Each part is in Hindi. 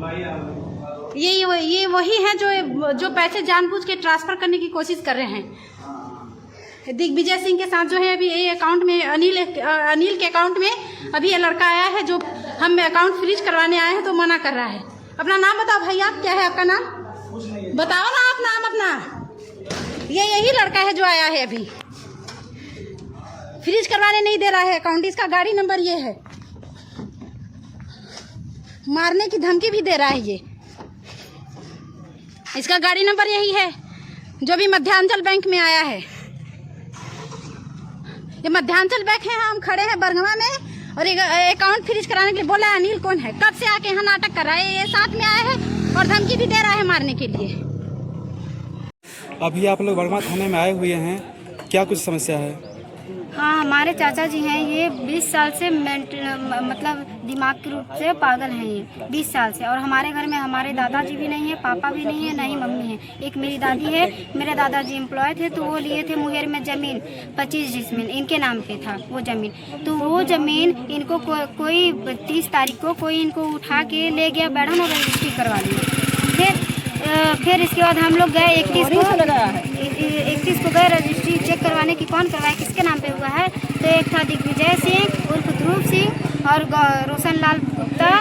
ये वही है जो पैसे जानबूझ के ट्रांसफर करने की कोशिश कर रहे हैं। दिग्विजय सिंह के साथ जो है अभी ये अकाउंट में अनिल के अकाउंट में अभी ये लड़का आया है जो हम अकाउंट फ्रीज करवाने आए हैं तो मना कर रहा है। अपना नाम बताओ भाई, आप क्या है आपका नाम बताओ ना, आप नाम अपना। यही लड़का है जो आया है अभी, फ्रीज करवाने नहीं दे रहा है अकाउंट। इसका गाड़ी नंबर ये है, मारने की धमकी भी दे रहा है। ये इसका गाड़ी नंबर यही है जो भी मध्यांचल बैंक में आया है। ये मध्यांचल बैंक है, हम खड़े हैं बरगवा में और एक अकाउंट फ्रीज कराने के लिए बोला है। अनिल कौन है, कब से आके यहाँ नाटक कर रहा है, ये साथ में आया है और धमकी भी दे रहा है मारने के लिए। अभी आप लोग बरगवा थाने में आए हुए हैं, क्या कुछ समस्या है? हाँ, हमारे चाचा जी हैं, ये 20 साल से मतलब दिमाग के रूप से पागल हैं ये 20 साल से। और हमारे घर में हमारे दादाजी भी नहीं है, पापा भी नहीं है, ना ही मम्मी है। एक मेरी दादी है, मेरे दादाजी एम्प्लॉय थे तो वो लिए थे मुंगेर में ज़मीन 25 डिसमिल इनके नाम पे था वो ज़मीन। तो वो ज़मीन इनको कोई 30 तारीख को कोई इनको उठा के ले गया बैठन और रजिस्ट्री करवा दिया। फिर इसके बाद हम लोग गए 31 को गए रजिस्ट्री चेक करवाने की, कौन करवाए किसके नाम पे हुआ है। तो एक था दिग्विजय सिंह उर्फ ध्रुव सिंह और रोशन लाल गुप्ता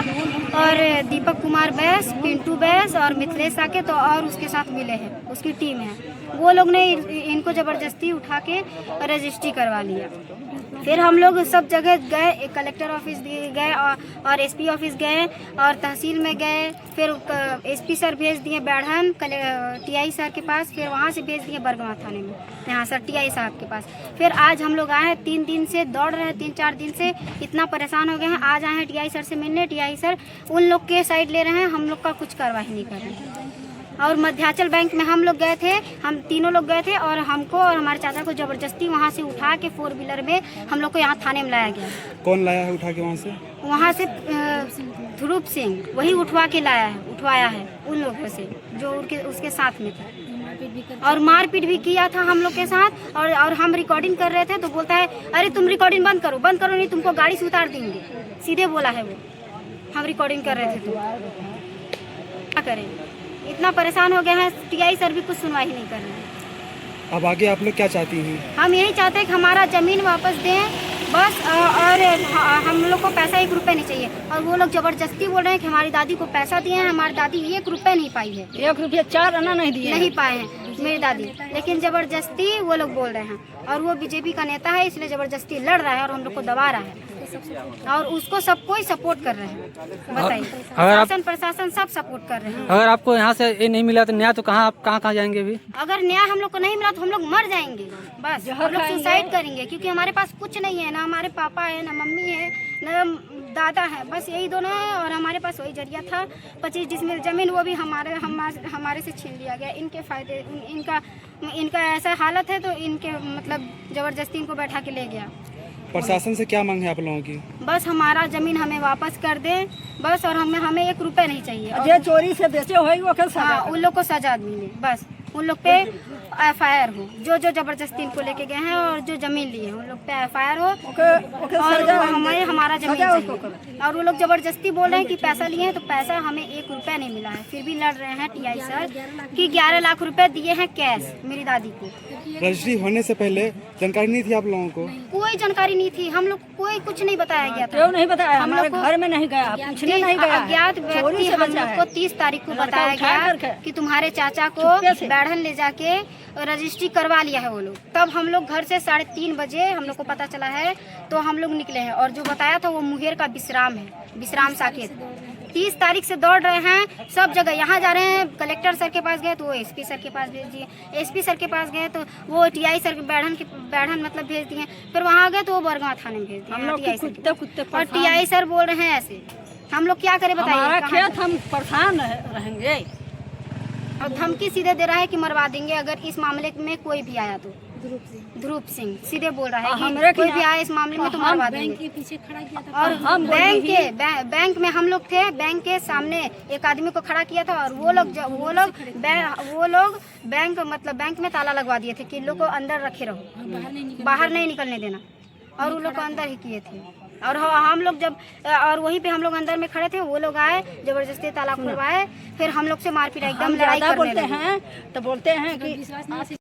और दीपक कुमार बैस, पिंटू बैस और मिथिलेश साकेत तो और उसके साथ मिले हैं, उसकी टीम है। वो लोग ने इनको ज़बरदस्ती उठा के रजिस्ट्री करवा लिया। फिर हम लोग सब जगह गए, कलेक्टर ऑफिस गए और एसपी ऑफिस गए और तहसील में गए। फिर एसपी सर भेज दिए बैढ़न टीआई सर के पास, फिर वहाँ से भेज दिए बरगवा थाने में यहाँ सर टीआई साहब के पास। फिर आज हम लोग आए हैं, 3 दिन से दौड़ रहे हैं, 3-4 दिन से इतना परेशान हो गए हैं। आज आए हैं टीआई सर से मिलने, टीआई सर उन लोग के साइड ले रहे हैं, हम लोग का कुछ कार्रवाई नहीं कर रहे हैं। और मध्यांचल बैंक में हम लोग गए थे, हम तीनों लोग गए थे और हमको और हमारे चाचा को ज़बरदस्ती वहाँ से उठा के 4 व्हीलर में हम लोग को यहाँ थाने में लाया गया। कौन लाया है उठा के वहाँ से? वहाँ से ध्रुव सिंह वही उठवाया है उन लोगों से जो उसके साथ में था। और मारपीट भी किया था हम लोग के साथ। और हम रिकॉर्डिंग कर रहे थे तो बोलता है अरे तुम रिकॉर्डिंग बंद करो नहीं तुमको गाड़ी से उतार देंगे, सीधे बोला है वो। हम रिकॉर्डिंग कर रहे थे तो क्या करें, इतना परेशान हो गए हैं, टीआई सर भी कुछ सुनवाई नहीं कर रहे हैं। अब आगे आप लोग क्या चाहती हैं? हम यही चाहते हैं कि हमारा ज़मीन वापस दें बस, और हम लोग को पैसा 1 रुपये नहीं चाहिए। और वो लोग ज़बरदस्ती बोल रहे हैं कि हमारी दादी को पैसा दिए हैं, हमारी दादी 1 रुपये नहीं पाई है, 1 रुपया 4 आना नहीं पाए हैं मेरी दादी, लेकिन ज़बरदस्ती वो लोग बोल रहे हैं। और वो बीजेपी का नेता है इसलिए ज़बरदस्ती लड़ रहा है और हम लोग को दबा रहा है और उसको सब कोई सपोर्ट कर रहे हैं। बताइए, शासन प्रशासन सब सपोर्ट कर रहे हैं। अगर आपको यहाँ से ये नहीं मिला तो न्याय तो आप कहाँ जाएंगे? अभी अगर न्याय हम लोग को नहीं मिला तो हम लोग मर जाएंगे, बस हम लोग सुसाइड करेंगे, क्योंकि हमारे पास कुछ नहीं है, ना हमारे पापा है, ना मम्मी है, ना दादा है, बस यही दोनों है। और हमारे पास वही जरिया था 25 डिसमिल ज़मीन, वो भी हमारे से छीन लिया गया। इनके फायदे इनका ऐसा हालत है तो इनके मतलब ज़बरदस्ती इनको बैठा के ले गया। प्रशासन से क्या मांग है आप लोगों की? बस हमारा ज़मीन हमें वापस कर दे बस, और हमें 1 रुपये नहीं चाहिए। जो चोरी से बेचे हो उन लोग को सजा मिले, बस उन लोग पे FIR हो, जो ज़बरदस्ती इनको लेके गए हैं और जो ज़मीन लिए हैं उन लोग पे FIR हो और हमारा ज़मीन चाहिए। और वो लोग ज़बरदस्ती बोल रहे हैं कि पैसा लिए हैं तो पैसा हमें 1 रुपया नहीं मिला है, फिर भी लड़ रहे हैं टीआई सर कि 11 लाख रुपए दिए हैं कैश मेरी दादी को। रजिस्ट्री होने से पहले जानकारी नहीं थी आप लोगों को? कोई जानकारी नहीं थी, हम लोग कोई कुछ नहीं बताया गया था। क्यों नहीं बताया? हमारे घर में नहीं गया, पूछने नहीं गया। अज्ञात व्यक्ति हम लोग को 30 तारीख को बताया गया कि तुम्हारे चाचा को बैढ़न ले जाके रजिस्ट्री करवा लिया है वो लोग। तब हम लोग घर से 3:30 बजे हम लोग को पता चला है तो हम लोग निकले हैं। और जो बताया था वो मुंगेर का विश्राम साकेत। 30 तारीख से दौड़ रहे हैं सब जगह, यहाँ जा रहे हैं कलेक्टर सर के पास गए तो वो एसपी सर के पास भेज दिए, एसपी सर के पास गए तो वो टीआई सर बैढ़न मतलब भेज दिए, फिर वहाँ गए तो वो बरगवा थाने में भेज दिए। और टीआई सर बोल रहे हैं ऐसे, हम लोग क्या करें बताइए? हम परेशान रहेंगे। और धमकी सीधे दे रहा है कि मरवा देंगे अगर इस मामले में कोई भी आया तो। ध्रुव सिंह सीधे बोल रहा है कि कोई भी आया इस मामले में तो मरवा देंगे। बैंक के पीछे खड़ा किया था और हम बैंक में हम लोग थे, बैंक के सामने एक आदमी को खड़ा किया था और वो लोग बैंक में ताला लगवा दिए थे कि लोग को अंदर रखे रहो, बाहर नहीं निकलने देना, और वो लोग को अंदर ही किए थे। और हम लोग जब और वहीं पे हम लोग अंदर में खड़े थे, वो लोग आए जबरदस्ती ताला खुलवाए, फिर हम लोग से मारपीट एकदम लड़ाई करने लगे। तो बोलते हैं कि